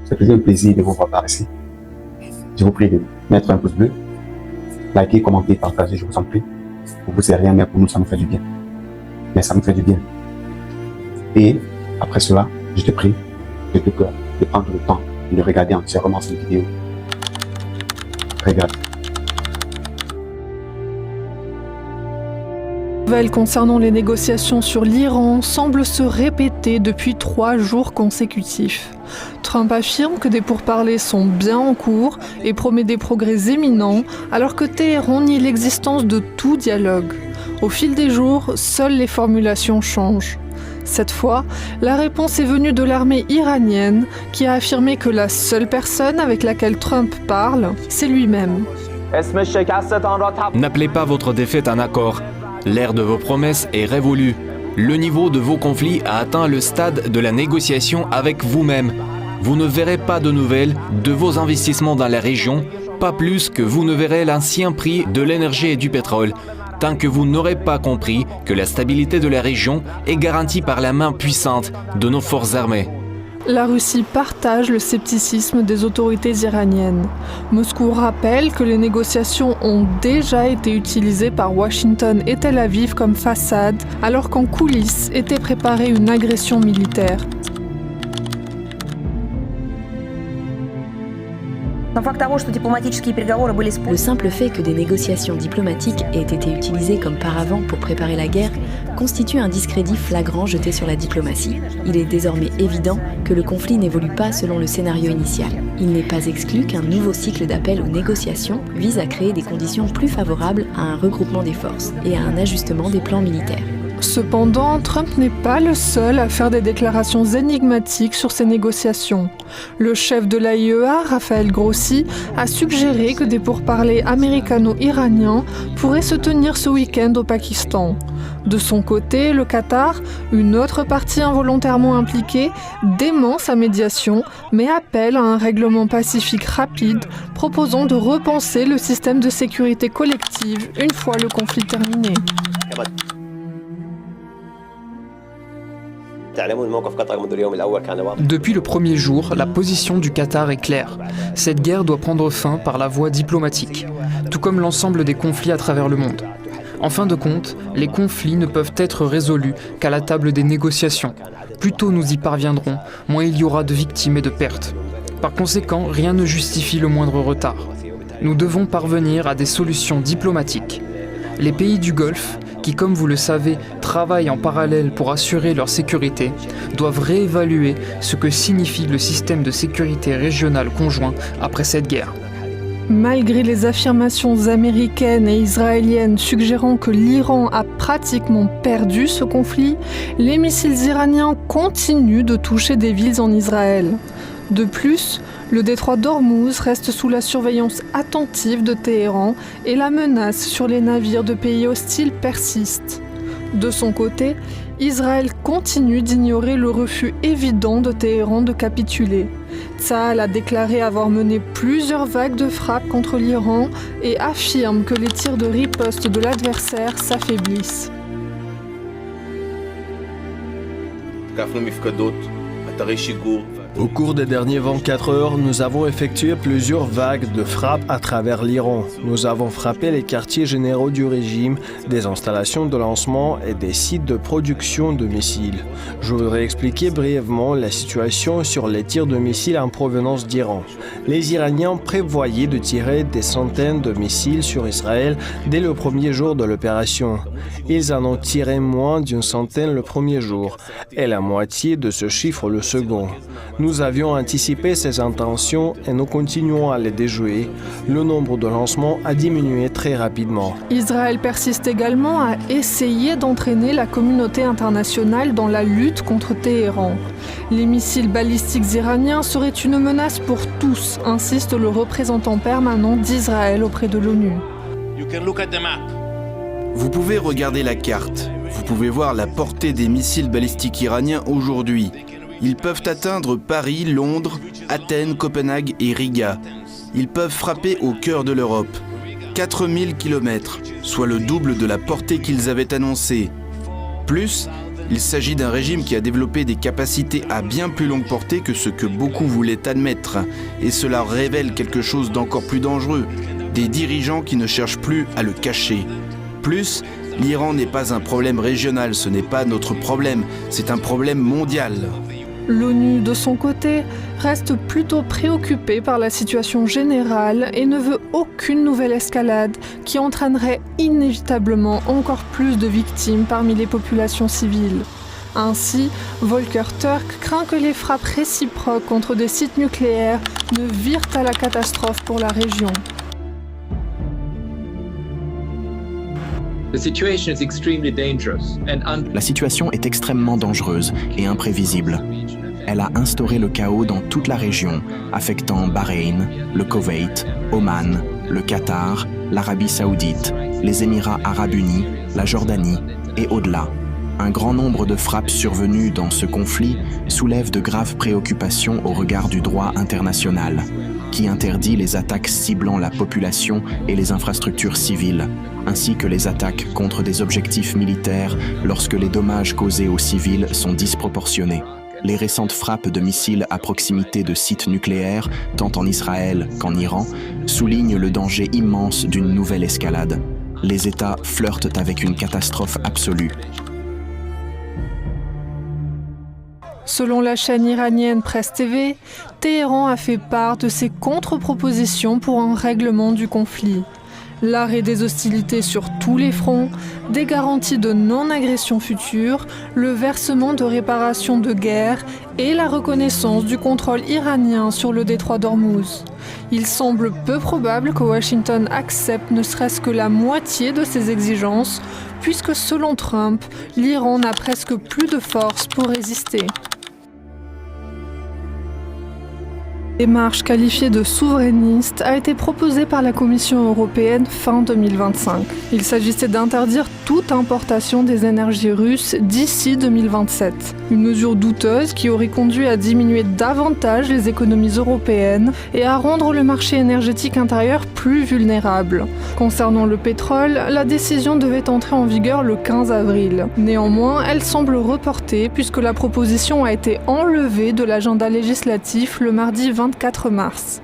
C'est toujours un plaisir de vous voir par ici. Je vous prie de mettre un pouce bleu, liker, commenter, partager, je vous en prie. Pour vous, c'est rien, mais pour nous, ça nous fait du bien. Mais ça nous fait du bien. Et après cela, je te prie de tout cœur de prendre le temps de regarder entièrement cette vidéo. Regarde. Nouvelles concernant les négociations sur l'Iran semblent se répéter depuis 3 jours consécutifs. Trump affirme que des pourparlers sont bien en cours et promet des progrès éminents, alors que Téhéran nie l'existence de tout dialogue. Au fil des jours, seules les formulations changent. Cette fois, la réponse est venue de l'armée iranienne, qui a affirmé que la seule personne avec laquelle Trump parle, c'est lui-même. N'appelez pas votre défaite un accord. L'ère de vos promesses est révolue. Le niveau de vos conflits a atteint le stade de la négociation avec vous-même. Vous ne verrez pas de nouvelles de vos investissements dans la région, pas plus que vous ne verrez l'ancien prix de l'énergie et du pétrole, tant que vous n'aurez pas compris que la stabilité de la région est garantie par la main puissante de nos forces armées. La Russie partage le scepticisme des autorités iraniennes. Moscou rappelle que les négociations ont déjà été utilisées par Washington et Tel Aviv comme façade, alors qu'en coulisses était préparée une agression militaire. Le simple fait que des négociations diplomatiques aient été utilisées comme paravent pour préparer la guerre constitue un discrédit flagrant jeté sur la diplomatie. Il est désormais évident que le conflit n'évolue pas selon le scénario initial. Il n'est pas exclu qu'un nouveau cycle d'appel aux négociations vise à créer des conditions plus favorables à un regroupement des forces et à un ajustement des plans militaires. Cependant, Trump n'est pas le seul à faire des déclarations énigmatiques sur ces négociations. Le chef de l'AIEA, Raphaël Grossi, a suggéré que des pourparlers américano-iraniens pourraient se tenir ce week-end au Pakistan. De son côté, le Qatar, une autre partie involontairement impliquée, dément sa médiation, mais appelle à un règlement pacifique rapide, proposant de repenser le système de sécurité collective une fois le conflit terminé. Depuis le premier jour, la position du Qatar est claire. Cette guerre doit prendre fin par la voie diplomatique, tout comme l'ensemble des conflits à travers le monde. En fin de compte, les conflits ne peuvent être résolus qu'à la table des négociations. Plus tôt nous y parviendrons, moins il y aura de victimes et de pertes. Par conséquent, rien ne justifie le moindre retard. Nous devons parvenir à des solutions diplomatiques. Les pays du Golfe, qui, comme vous le savez, travaillent en parallèle pour assurer leur sécurité, doivent réévaluer ce que signifie le système de sécurité régional conjoint après cette guerre. Malgré les affirmations américaines et israéliennes suggérant que l'Iran a pratiquement perdu ce conflit, les missiles iraniens continuent de toucher des villes en Israël. De plus, le détroit d'Ormuz reste sous la surveillance attentive de Téhéran et la menace sur les navires de pays hostiles persiste. De son côté, Israël continue d'ignorer le refus évident de Téhéran de capituler. Tsahal a déclaré avoir mené plusieurs vagues de frappes contre l'Iran et affirme que les tirs de riposte de l'adversaire s'affaiblissent. Au cours des dernières 24 heures, nous avons effectué plusieurs vagues de frappes à travers l'Iran. Nous avons frappé les quartiers généraux du régime, des installations de lancement et des sites de production de missiles. Je voudrais expliquer brièvement la situation sur les tirs de missiles en provenance d'Iran. Les Iraniens prévoyaient de tirer des centaines de missiles sur Israël dès le premier jour de l'opération. Ils en ont tiré moins d'une centaine le premier jour et la moitié de ce chiffre le second. Nous avions anticipé ces intentions et nous continuons à les déjouer. Le nombre de lancements a diminué très rapidement. Israël persiste également à essayer d'entraîner la communauté internationale dans la lutte contre Téhéran. Les missiles balistiques iraniens seraient une menace pour tous, insiste le représentant permanent d'Israël auprès de l'ONU. Vous pouvez regarder la carte. Vous pouvez voir la portée des missiles balistiques iraniens aujourd'hui. Ils peuvent atteindre Paris, Londres, Athènes, Copenhague et Riga. Ils peuvent frapper au cœur de l'Europe. 4000 km, soit le double de la portée qu'ils avaient annoncée. Plus, Il s'agit d'un régime qui a développé des capacités à bien plus longue portée que ce que beaucoup voulaient admettre. Et cela révèle quelque chose d'encore plus dangereux. Des dirigeants qui ne cherchent plus à le cacher. Plus, l'Iran n'est pas un problème régional, ce n'est pas notre problème, c'est un problème mondial. L'ONU, de son côté, reste plutôt préoccupée par la situation générale et ne veut aucune nouvelle escalade qui entraînerait inévitablement encore plus de victimes parmi les populations civiles. Ainsi, Volker Turk craint que les frappes réciproques contre des sites nucléaires ne virent à la catastrophe pour la région. La situation est extrêmement dangereuse et imprévisible. Elle a instauré le chaos dans toute la région, affectant Bahreïn, le Koweït, Oman, le Qatar, l'Arabie Saoudite, les Émirats Arabes Unis, la Jordanie et au-delà. Un grand nombre de frappes survenues dans ce conflit soulèvent de graves préoccupations au regard du droit international, qui interdit les attaques ciblant la population et les infrastructures civiles, ainsi que les attaques contre des objectifs militaires lorsque les dommages causés aux civils sont disproportionnés. Les récentes frappes de missiles à proximité de sites nucléaires, tant en Israël qu'en Iran, soulignent le danger immense d'une nouvelle escalade. Les États flirtent avec une catastrophe absolue. Selon la chaîne iranienne Presse TV, Téhéran a fait part de ses contre-propositions pour un règlement du conflit. L'arrêt des hostilités sur tous les fronts, des garanties de non-agression future, le versement de réparations de guerre et la reconnaissance du contrôle iranien sur le détroit d'Ormuz. Il semble peu probable que Washington accepte ne serait-ce que la moitié de ces exigences, puisque selon Trump, l'Iran n'a presque plus de force pour résister. Une démarche qualifiée de souverainiste a été proposée par la Commission européenne fin 2025. Il s'agissait d'interdire toute importation des énergies russes d'ici 2027. Une mesure douteuse qui aurait conduit à diminuer davantage les économies européennes et à rendre le marché énergétique intérieur plus vulnérable. Concernant le pétrole, la décision devait entrer en vigueur le 15 avril. Néanmoins, elle semble reportée puisque la proposition a été enlevée de l'agenda législatif le mardi 24 mars.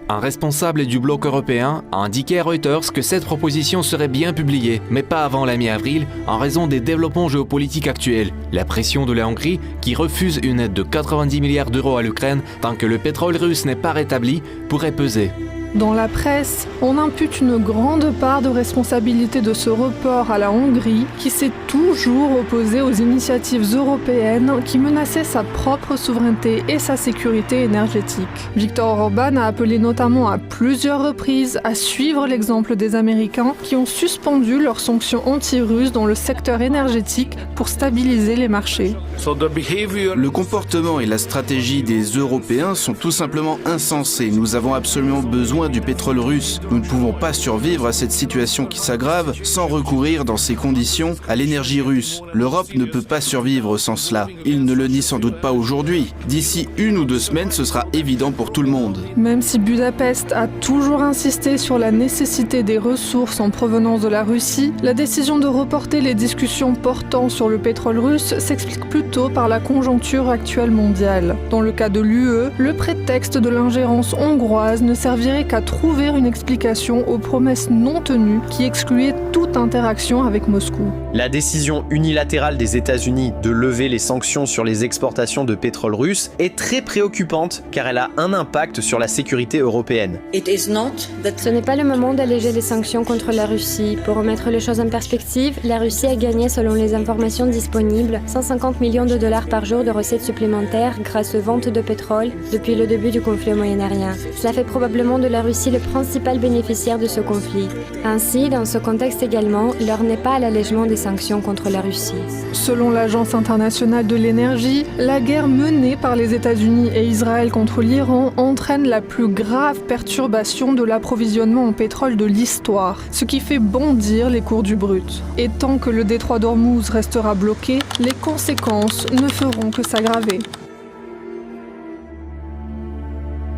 Un responsable du bloc européen a indiqué à Reuters que cette proposition serait bien publiée, mais pas avant la mi-avril, en raison des développements géopolitiques actuels. La pression de la Hongrie, qui refuse une aide de 90 milliards d'euros à l'Ukraine tant que le pétrole russe n'est pas rétabli, pourrait peser. Dans la presse, on impute une grande part de responsabilité de ce report à la Hongrie qui s'est toujours opposée aux initiatives européennes qui menaçaient sa propre souveraineté et sa sécurité énergétique. Viktor Orban a appelé notamment à plusieurs reprises à suivre l'exemple des Américains qui ont suspendu leurs sanctions anti-russes dans le secteur énergétique pour stabiliser les marchés. Le comportement et la stratégie des Européens sont tout simplement insensés. Nous avons absolument besoin du pétrole russe. Nous ne pouvons pas survivre à cette situation qui s'aggrave sans recourir dans ces conditions à l'énergie russe. L'Europe ne peut pas survivre sans cela. Il ne le nie sans doute pas aujourd'hui. D'ici 1 ou 2 semaines, ce sera évident pour tout le monde. Même si Budapest a toujours insisté sur la nécessité des ressources en provenance de la Russie, la décision de reporter les discussions portant sur le pétrole russe s'explique plutôt par la conjoncture actuelle mondiale. Dans le cas de l'UE, le prétexte de l'ingérence hongroise ne servirait qu'à trouver une explication aux promesses non tenues qui excluaient toute interaction avec Moscou. La décision unilatérale des États-Unis de lever les sanctions sur les exportations de pétrole russe est très préoccupante car elle a un impact sur la sécurité européenne. Ce n'est pas le moment d'alléger les sanctions contre la Russie. Pour remettre les choses en perspective, la Russie a gagné, selon les informations disponibles, 150 millions de dollars par jour de recettes supplémentaires grâce aux ventes de pétrole depuis le début du conflit au Moyen-Orient. Cela fait probablement de la Russie le principal bénéficiaire de ce conflit. Ainsi, dans ce contexte également, l'heure n'est pas à l'allègement des sanctions contre la Russie. Selon l'Agence internationale de l'énergie, la guerre menée par les États-Unis et Israël contre l'Iran entraîne la plus grave perturbation de l'approvisionnement en pétrole de l'histoire, ce qui fait bondir les cours du brut. Et tant que le détroit d'Ormuz restera bloqué, les conséquences ne feront que s'aggraver.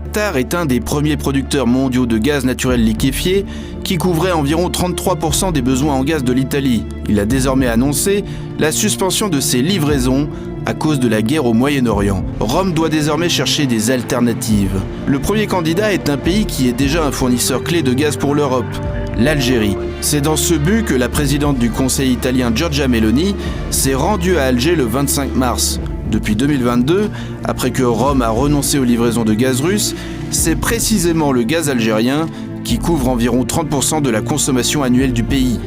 Qatar est un des premiers producteurs mondiaux de gaz naturel liquéfié qui couvrait environ 33% des besoins en gaz de l'Italie. Il a désormais annoncé la suspension de ses livraisons à cause de la guerre au Moyen-Orient. Rome doit désormais chercher des alternatives. Le premier candidat est un pays qui est déjà un fournisseur clé de gaz pour l'Europe, l'Algérie. C'est dans ce but que la présidente du Conseil italien Giorgia Meloni s'est rendue à Alger le 25 mars. Depuis 2022, après que Rome a renoncé aux livraisons de gaz russe, c'est précisément le gaz algérien qui couvre environ 30% de la consommation annuelle du pays.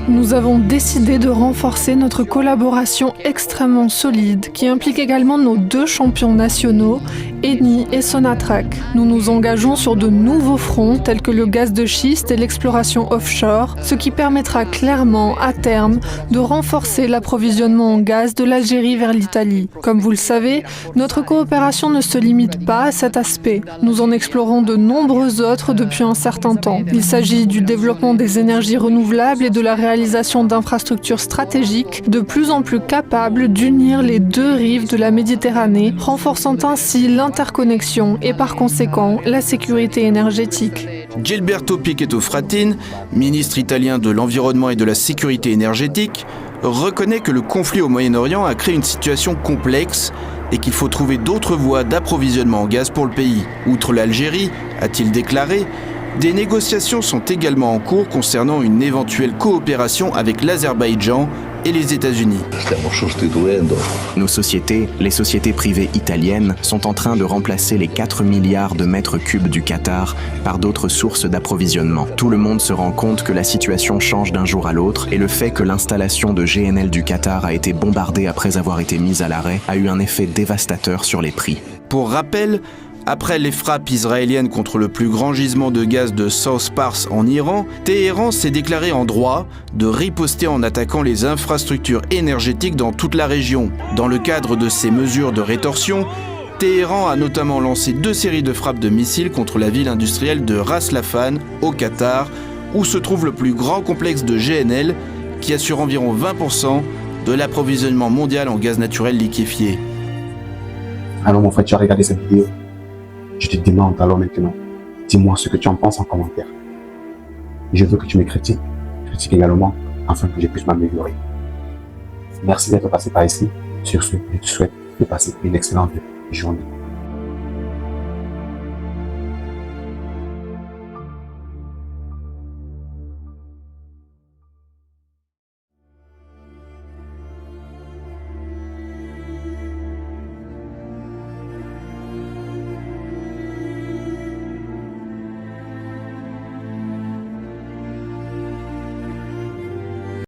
Nous avons décidé de renforcer notre collaboration extrêmement solide qui implique également nos deux champions nationaux, Eni et Sonatrach. Nous nous engageons sur de nouveaux fronts tels que le gaz de schiste et l'exploration offshore, ce qui permettra clairement, à terme, de renforcer l'approvisionnement en gaz de l'Algérie vers l'Italie. Comme vous le savez, notre coopération ne se limite pas à cet aspect. Nous en explorons de nombreux autres depuis un certain temps. Il s'agit du développement des énergies renouvelables et de la réalisation d'infrastructures stratégiques de plus en plus capables d'unir les deux rives de la Méditerranée, renforçant ainsi l'interconnexion et par conséquent la sécurité énergétique. Gilberto Pichetto Fratin, ministre italien de l'Environnement et de la Sécurité énergétique, reconnaît que le conflit au Moyen-Orient a créé une situation complexe et qu'il faut trouver d'autres voies d'approvisionnement en gaz pour le pays. Outre l'Algérie, a-t-il déclaré, des négociations sont également en cours concernant une éventuelle coopération avec l'Azerbaïdjan et les États-Unis. Nos sociétés, les sociétés privées italiennes, sont en train de remplacer les 4 milliards de mètres cubes du Qatar par d'autres sources d'approvisionnement. Tout le monde se rend compte que la situation change d'un jour à l'autre et le fait que l'installation de GNL du Qatar a été bombardée après avoir été mise à l'arrêt a eu un effet dévastateur sur les prix. Pour rappel, après les frappes israéliennes contre le plus grand gisement de gaz de South Pars en Iran, Téhéran s'est déclaré en droit de riposter en attaquant les infrastructures énergétiques dans toute la région. Dans le cadre de ces mesures de rétorsion, Téhéran a notamment lancé 2 séries de frappes de missiles contre la ville industrielle de Ras Laffan, au Qatar, où se trouve le plus grand complexe de GNL, qui assure environ 20% de l'approvisionnement mondial en gaz naturel liquéfié. Alors mon frère, tu as regardé cette vidéo. Je te demande alors maintenant, dis-moi ce que tu en penses en commentaire. Je veux que tu me critiques également, afin que je puisse m'améliorer. Merci d'être passé par ici. Sur ce, je te souhaite de passer une excellente journée.